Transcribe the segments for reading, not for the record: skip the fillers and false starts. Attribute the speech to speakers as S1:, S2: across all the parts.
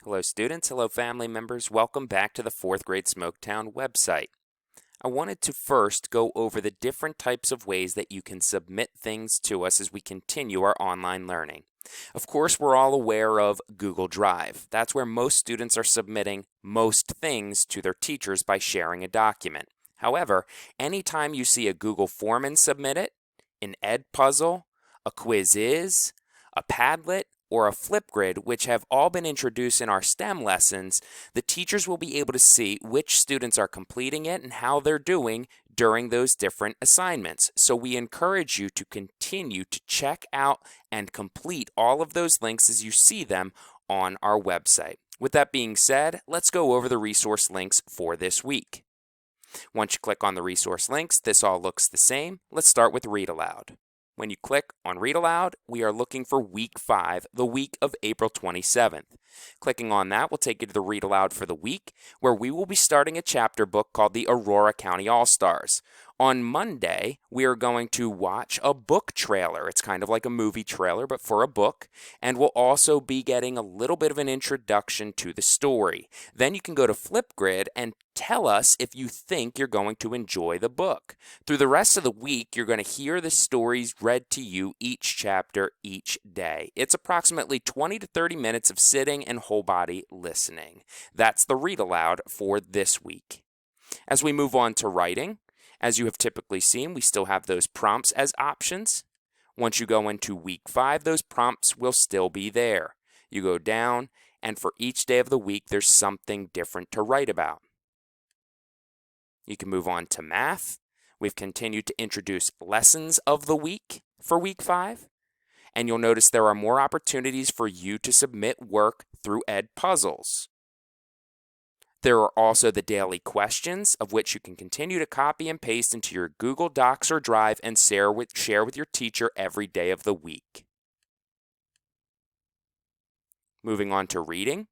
S1: Hello students, hello family members, welcome back to the 4th grade Smoketown website. I wanted to first go over the different types of ways that you can submit things to us as we continue our online learning. Of course, we're all aware of Google Drive. That's where most students are submitting most things to their teachers by sharing a document. However, anytime you see a Google form and submit it, an Edpuzzle, a Quiz, a Padlet, or a Flipgrid, which have all been introduced in our STEM lessons, the teachers will be able to see which students are completing it and how they're doing during those different assignments. So we encourage you to continue to check out and complete all of those links as you see them on our website. With that being said, let's go over the resource links for this week. Once you click on the resource links, this all looks the same. Let's start with Read Aloud. When you click on Read Aloud, we are looking for week 5, the week of April 27th. Clicking on that will take you to the Read Aloud for the week, where we will be starting a chapter book called the Aurora County All-Stars. On Monday, we are going to watch a book trailer. It's kind of like a movie trailer, but for a book, and we'll also be getting a little bit of an introduction to the story. Then you can go to Flipgrid and tell us if you think you're going to enjoy the book. Through the rest of the week, you're going to hear the stories read to you each chapter each day. It's approximately 20 to 30 minutes of sitting and whole body listening. That's the Read Aloud for this week. As we move on to writing, as you have typically seen, we still have those prompts as options. Once you go into week 5, those prompts will still be there. You go down, and for each day of the week, there's something different to write about. You can move on to math. We've continued to introduce lessons of the week for week 5. And you'll notice there are more opportunities for you to submit work through Edpuzzles. There are also the daily questions, of which you can continue to copy and paste into your Google Docs or Drive and share with your teacher every day of the week. Moving on to reading.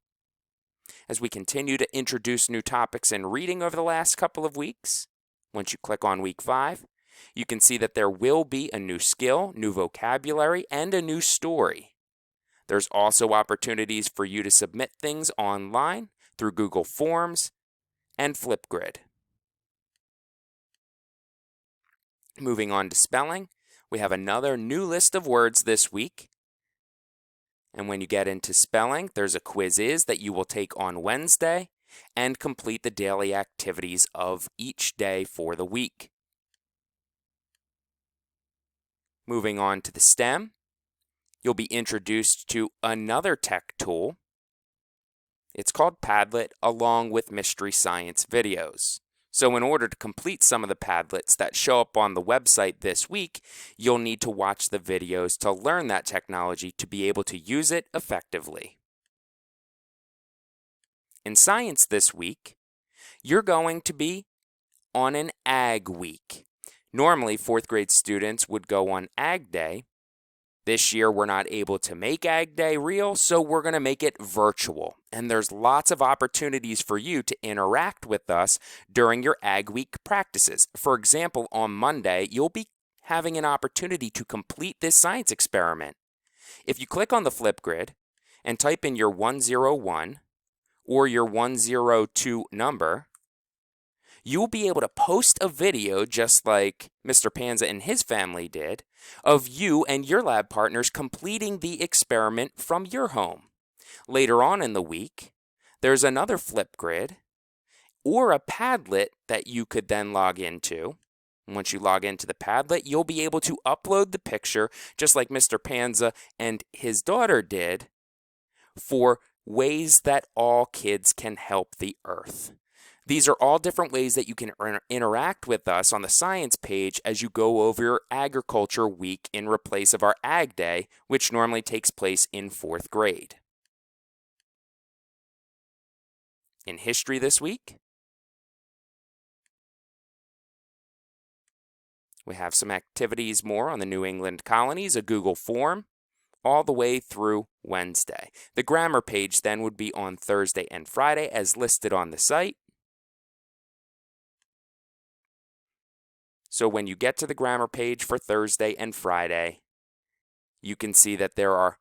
S1: As we continue to introduce new topics in reading over the last couple of weeks, once you click on week 5, you can see that there will be a new skill, new vocabulary, and a new story. There's also opportunities for you to submit things online through Google Forms and Flipgrid. Moving on to spelling, we have another new list of words this week. And when you get into spelling, there's a quiz that you will take on Wednesday and complete the daily activities of each day for the week. Moving on to the STEM, you'll be introduced to another tech tool. It's called Padlet, along with Mystery Science videos. So in order to complete some of the Padlets that show up on the website this week, you'll need to watch the videos to learn that technology to be able to use it effectively. In science this week, you're going to be on an Ag Week. Normally, 4th grade students would go on Ag Day. This year, we're not able to make Ag Day real, so we're going to make it virtual. And there's lots of opportunities for you to interact with us during your Ag Week practices. For example, on Monday, you'll be having an opportunity to complete this science experiment. If you click on the Flipgrid and type in your 101 or your 102 number, you'll be able to post a video just like Mr. Panza and his family did of you and your lab partners completing the experiment from your home. Later on in the week, there's another Flipgrid or a Padlet that you could then log into. Once you log into the Padlet, you'll be able to upload the picture just like Mr. Panza and his daughter did for ways that all kids can help the Earth. These are all different ways that you can interact with us on the science page as you go over your agriculture week in replace of our Ag Day, which normally takes place in 4th grade. In history this week, we have some activities more on the New England colonies, a Google form, all the way through Wednesday. The grammar page then would be on Thursday and Friday as listed on the site. So when you get to the grammar page for Thursday and Friday, you can see that there are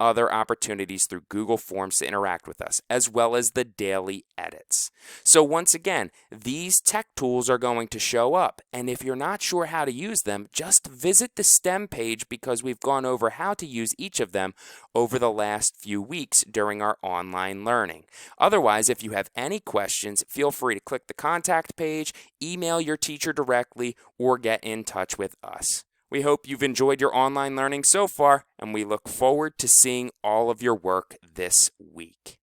S1: other opportunities through Google Forms to interact with us, as well as the daily edits. So once again, these tech tools are going to show up, and if you're not sure how to use them, just visit the STEM page because we've gone over how to use each of them over the last few weeks during our online learning. Otherwise, if you have any questions, feel free to click the contact page, email your teacher directly, or get in touch with us. We hope you've enjoyed your online learning so far, and we look forward to seeing all of your work this week.